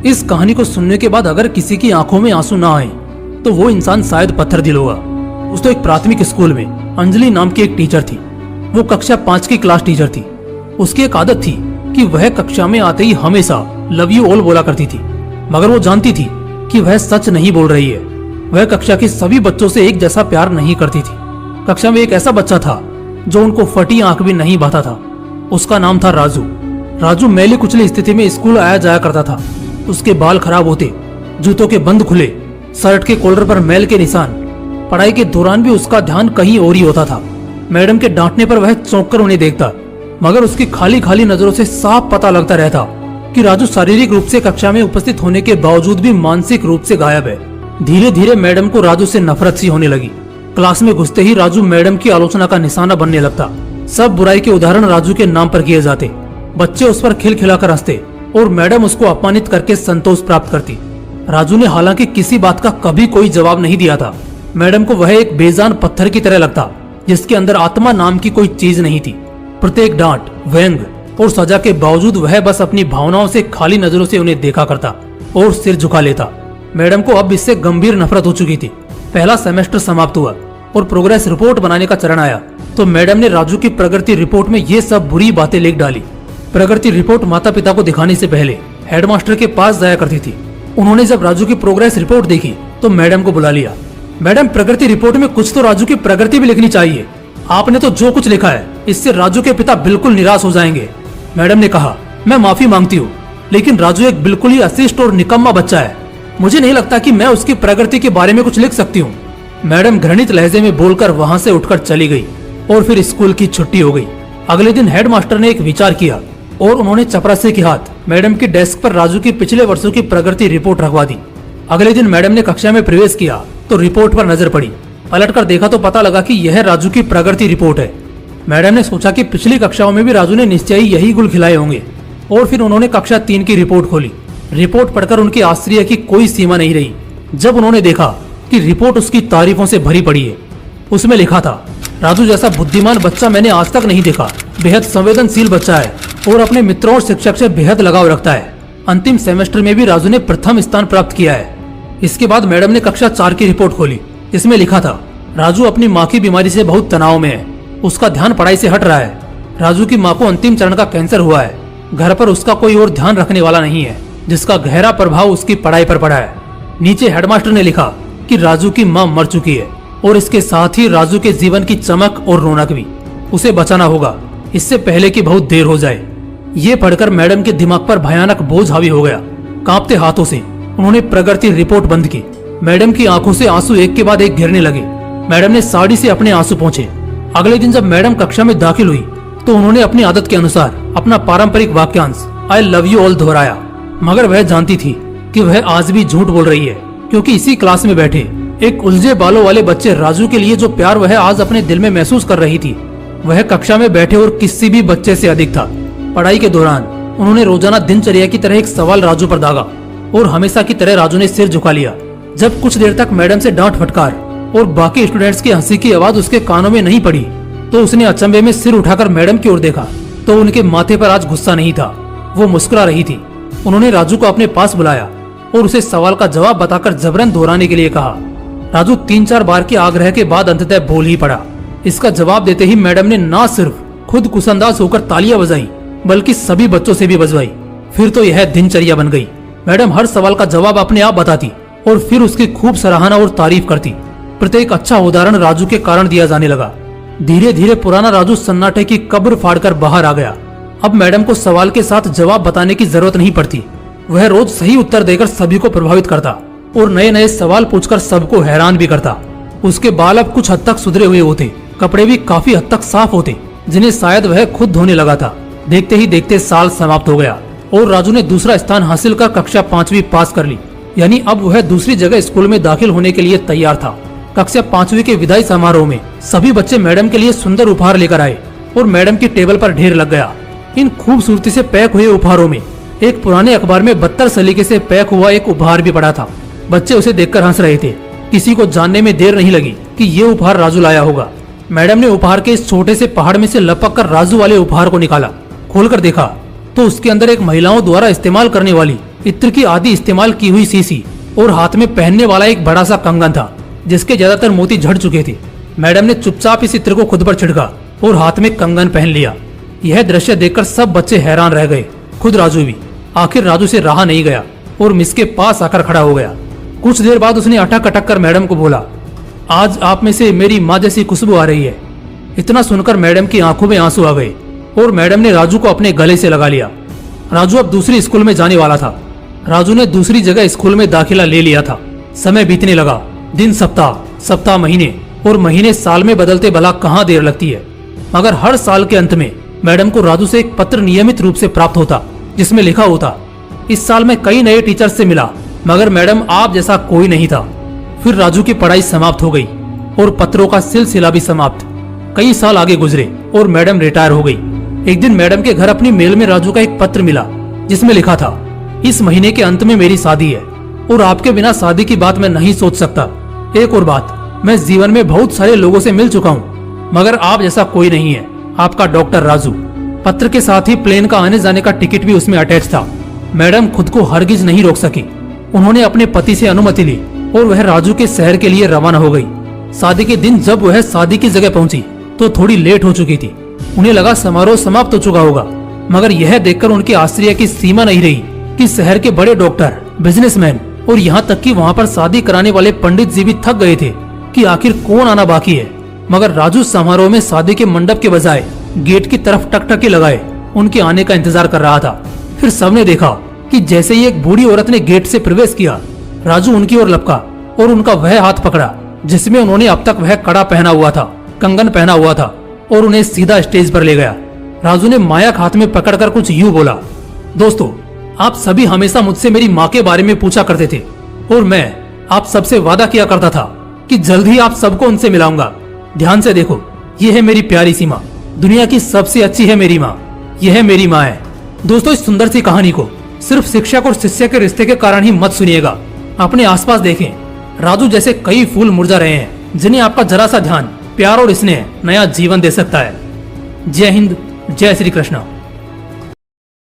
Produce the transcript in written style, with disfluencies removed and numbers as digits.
इस कहानी को सुनने के बाद अगर किसी की आंखों में आंसू ना आए तो वो इंसान शायद पत्थर दिल होगा। दोस्तों, एक प्राथमिक स्कूल में अंजलि नाम की एक टीचर थी। वो कक्षा 5 की क्लास टीचर थी। उसकी एक आदत थी कि वह कक्षा में आते ही हमेशा लव यू ऑल बोला करती थी, मगर वो जानती थी कि वह सच नहीं बोल रही है। वह कक्षा के सभी बच्चों से एक जैसा प्यार नहीं करती थी। कक्षा में एक ऐसा बच्चा था जो उनको फटी आंख भी नहीं भाता था। उसका नाम था राजू। राजू मैली कुचली स्थिति में स्कूल आया जाया करता था। उसके बाल खराब होते, जूतों के बंद खुले, शर्ट के कॉलर पर मैल के निशान। पढ़ाई के दौरान भी उसका ध्यान कहीं और ही होता था। मैडम के डांटने पर वह चौंक कर उन्हें देखता, मगर उसकी खाली खाली नजरों से साफ पता लगता रहता कि राजू शारीरिक रूप से कक्षा में उपस्थित होने के बावजूद भी मानसिक रूप से गायब है। धीरे धीरे मैडम को राजू से नफरत सी होने लगी। क्लास में घुसते ही राजू मैडम की आलोचना का निशाना बनने लगता। सब बुराई के उदाहरण राजू के नाम पर किए जाते। बच्चे उस पर खिलखिलाकर हंसते और मैडम उसको अपमानित करके संतोष प्राप्त करती। राजू ने हालांकि किसी बात का कभी कोई जवाब नहीं दिया था। मैडम को वह एक बेजान पत्थर की तरह लगता जिसके अंदर आत्मा नाम की कोई चीज नहीं थी। प्रत्येक डांट, व्यंग और सजा के बावजूद वह बस अपनी भावनाओं से खाली नजरों से उन्हें देखा करता और सिर झुका लेता। मैडम को अब इससे गंभीर नफरत हो चुकी थी। पहला सेमेस्टर समाप्त हुआ और प्रोग्रेस रिपोर्ट बनाने का चरण आया तो मैडम ने राजू की प्रगति रिपोर्ट में ये सब बुरी बातें लिख डाली। प्रगति रिपोर्ट माता पिता को दिखाने से पहले हेडमास्टर के पास जाया करती थी। उन्होंने जब राजू की प्रोग्रेस रिपोर्ट देखी तो मैडम को बुला लिया। मैडम, प्रगति रिपोर्ट में कुछ तो राजू की प्रगति भी लिखनी चाहिए। आपने तो जो कुछ लिखा है इससे राजू के पिता बिल्कुल निराश हो जाएंगे। मैडम ने कहा, मैं माफी मांगती हूँ, लेकिन राजू एक बिल्कुल ही अशिष्ट और निकम्मा बच्चा है। मुझे नहीं लगता कि मैं उसकी प्रगति के बारे में कुछ लिख सकती हूँ। मैडम घृणित लहजे में बोलकर वहाँ से उठकर चली गई और फिर स्कूल की छुट्टी हो गई। अगले दिन हेडमास्टर ने एक विचार किया और उन्होंने चपरासी के हाथ मैडम की डेस्क पर राजू की पिछले वर्षों की प्रगति रिपोर्ट रखवा दी। अगले दिन मैडम ने कक्षा में प्रवेश किया तो रिपोर्ट पर नजर पड़ी। पलटकर देखा तो पता लगा कि यह राजू की प्रगति रिपोर्ट है। मैडम ने सोचा कि पिछली कक्षाओं में भी राजू ने निश्चय ही यही गुल खिलाए होंगे और फिर उन्होंने कक्षा 3 की रिपोर्ट खोली। रिपोर्ट पढ़कर उनकी आश्चर्य की कोई सीमा नहीं रही जब उन्होंने देखा कि रिपोर्ट उसकी तारीफों से भरी पड़ी है। उसमें लिखा था, राजू जैसा बुद्धिमान बच्चा मैंने आज तक नहीं देखा। बेहद संवेदनशील बच्चा है और अपने मित्रों और शिक्षक से बेहद लगाव रखता है। अंतिम सेमेस्टर में भी राजू ने प्रथम स्थान प्राप्त किया है। इसके बाद मैडम ने कक्षा 4 की रिपोर्ट खोली। इसमें लिखा था, राजू अपनी माँ की बीमारी से बहुत तनाव में है। उसका ध्यान पढ़ाई से हट रहा है। राजू की माँ को अंतिम चरण का कैंसर हुआ है। घर पर उसका कोई और ध्यान रखने वाला नहीं है, जिसका गहरा प्रभाव उसकी पढ़ाई पर पड़ा है। नीचे हेडमास्टर ने लिखा कि राजू की माँ मर चुकी है और इसके साथ ही राजू के जीवन की चमक और रौनक भी। उसे बचाना होगा इससे पहले कि बहुत देर हो जाए। ये पढ़कर मैडम के दिमाग पर भयानक बोझ हावी हो गया। कांपते हाथों से उन्होंने प्रगति रिपोर्ट बंद की। मैडम की आंखों से आंसू एक के बाद एक गिरने लगे। मैडम ने साड़ी से अपने आंसू पोंछे। अगले दिन जब मैडम कक्षा में दाखिल हुई तो उन्होंने अपनी आदत के अनुसार अपना पारंपरिक वाक्यांश आई लव यू ऑल दोहराया, मगर वह जानती थी कि वह आज भी झूठ बोल रही है, क्योंकि इसी क्लास में बैठे एक उलझे बालों वाले बच्चे राजू के लिए जो प्यार वह आज अपने दिल में महसूस कर रही थी, वह कक्षा में बैठे और किसी भी बच्चे से अधिक था। पढ़ाई के दौरान उन्होंने रोजाना दिनचर्या की तरह एक सवाल राजू पर दागा और हमेशा की तरह राजू ने सिर झुका लिया। जब कुछ देर तक मैडम से डांट फटकार और बाकी स्टूडेंट्स की हंसी की आवाज उसके कानों में नहीं पड़ी तो उसने अचंभे में सिर उठाकर मैडम की ओर देखा तो उनके माथे पर आज गुस्सा नहीं था, वो मुस्कुरा रही थी। उन्होंने राजू को अपने पास बुलाया और उसे सवाल का जवाब बताकर जबरन दोहराने के लिए कहा। राजू 3-4 बार के आग्रह के बाद अंततः बोल ही पड़ा। इसका जवाब देते ही मैडम ने न सिर्फ खुद कुसंदाज होकर तालियां बजाई बल्कि सभी बच्चों से भी बजवाई। फिर तो यह दिनचर्या बन गई। मैडम हर सवाल का जवाब अपने आप बताती और फिर उसकी खूब सराहना और तारीफ करती। प्रत्येक अच्छा उदाहरण राजू के कारण दिया जाने लगा। धीरे धीरे पुराना राजू सन्नाटे की कब्र फाड़कर बाहर आ गया। अब मैडम को सवाल के साथ जवाब बताने की जरूरत नहीं पड़ती। वह रोज सही उत्तर देकर सभी को प्रभावित करता और नए नए सवाल पूछकर सबको हैरान भी करता। उसके बाल अब कुछ हद तक सुधरे हुए होते, कपड़े भी काफी हद तक साफ होते, जिन्हें शायद वह खुद धोने लगा था। देखते ही देखते साल समाप्त हो गया और राजू ने दूसरा स्थान हासिल कर कक्षा 5वीं पास कर ली। यानी अब वह दूसरी जगह स्कूल में दाखिल होने के लिए तैयार था। कक्षा 5वीं के विदाई समारोह में सभी बच्चे मैडम के लिए सुंदर उपहार लेकर आए और मैडम की टेबल पर ढेर लग गया। इन खूबसूरती से पैक हुए उपहारों में एक पुराने अखबार में 72 सलीके से पैक हुआ एक उपहार भी पड़ा था। बच्चे उसे देखकर हंस रहे थे। किसी को जानने में देर नहीं लगी कि ये उपहार राजू लाया होगा। मैडम ने उपहार के इस छोटे से पहाड़ में से लपक कर राजू वाले उपहार को निकाला। खोलकर देखा तो उसके अंदर एक महिलाओं द्वारा इस्तेमाल करने वाली इत्र की आदि इस्तेमाल की हुई शीशी और हाथ में पहनने वाला एक बड़ा सा कंगन था जिसके ज्यादातर मोती झड़ चुके थे। मैडम ने चुपचाप इस इत्र को खुद पर छिड़का और हाथ में कंगन पहन लिया। यह दृश्य देखकर सब बच्चे हैरान रह गए, खुद राजू भी। आखिर राजू से रहा नहीं गया और मिस के पास आकर खड़ा हो गया। कुछ देर बाद उसने अटक अटक कर मैडम को बोला, आज आप में से मेरी माँ जैसी खुशबू आ रही है। इतना सुनकर मैडम की आंखों में आंसू आ गए और मैडम ने राजू को अपने गले से लगा लिया। राजू अब दूसरी स्कूल में जाने वाला था। राजू ने दूसरी जगह स्कूल में दाखिला ले लिया था। समय बीतने लगा। दिन सप्ताह, सप्ताह महीने और महीने साल में बदलते भला कहाँ देर लगती है। मगर हर साल के अंत में मैडम को राजू से एक पत्र नियमित रूप से प्राप्त होता जिसमें लिखा होता, इस साल मैं कई नए टीचर से मिला मगर मैडम आप जैसा कोई नहीं था। फिर राजू की पढ़ाई समाप्त हो गई और पत्रों का सिलसिला भी समाप्त। कई साल आगे गुजरे और मैडम रिटायर हो गई। एक दिन मैडम के घर अपनी मेल में राजू का एक पत्र मिला जिसमें लिखा था, इस महीने के अंत में मेरी शादी है और आपके बिना शादी की बात मैं नहीं सोच सकता। एक और बात, मैं जीवन में बहुत सारे लोगों से मिल चुका हूँ मगर आप जैसा कोई नहीं है। आपका डॉक्टर राजू। पत्र के साथ ही प्लेन का आने जाने का टिकट भी उसमें अटैच था। मैडम खुद को हरगिज नहीं रोक सकी। उन्होंने अपने पति से अनुमति ली और वह राजू के शहर के लिए रवाना हो गई। शादी के दिन जब वह शादी की जगह पहुंची तो थोड़ी लेट हो चुकी थी। उन्हें लगा समारोह समाप्त हो चुका होगा मगर यह देखकर उनके आश्चर्य की सीमा नहीं रही कि शहर के बड़े डॉक्टर, बिजनेसमैन और यहाँ तक कि वहाँ पर शादी कराने वाले पंडित जी भी थक गए थे कि आखिर कौन आना बाकी है। मगर राजू समारोह में शादी के मंडप के बजाय गेट की तरफ टकटकी लगाए उनके आने का इंतजार कर रहा था। फिर सबने देखा कि जैसे ही एक बूढ़ी औरत ने गेट से प्रवेश किया, राजू उनकी ओर लपका और उनका वह हाथ पकड़ा जिसमें उन्होंने अब तक वह कड़ा पहना हुआ था, कंगन पहना हुआ था, और उन्हें सीधा स्टेज पर ले गया। राजू ने मायक हाथ में पकड़कर कुछ यूं बोला, दोस्तों आप सभी हमेशा मुझसे मेरी माँ के बारे में पूछा करते थे और मैं आप सबसे वादा किया करता था कि जल्द ही आप सबको उनसे मिलाऊंगा। ध्यान से देखो, ये है मेरी प्यारी सी माँ, दुनिया की सबसे अच्छी है मेरी माँ, यह है मेरी माँ है। दोस्तों इस सुंदर सी कहानी को सिर्फ शिक्षक और शिष्य के रिश्ते के कारण ही मत सुनिएगा। अपने आसपास देखें, राजू जैसे कई फूल मुरझा रहे हैं जिन्हें आपका जरा सा ध्यान, प्यार और स्नेह नया जीवन दे सकता है। जय हिंद, जय श्री कृष्ण।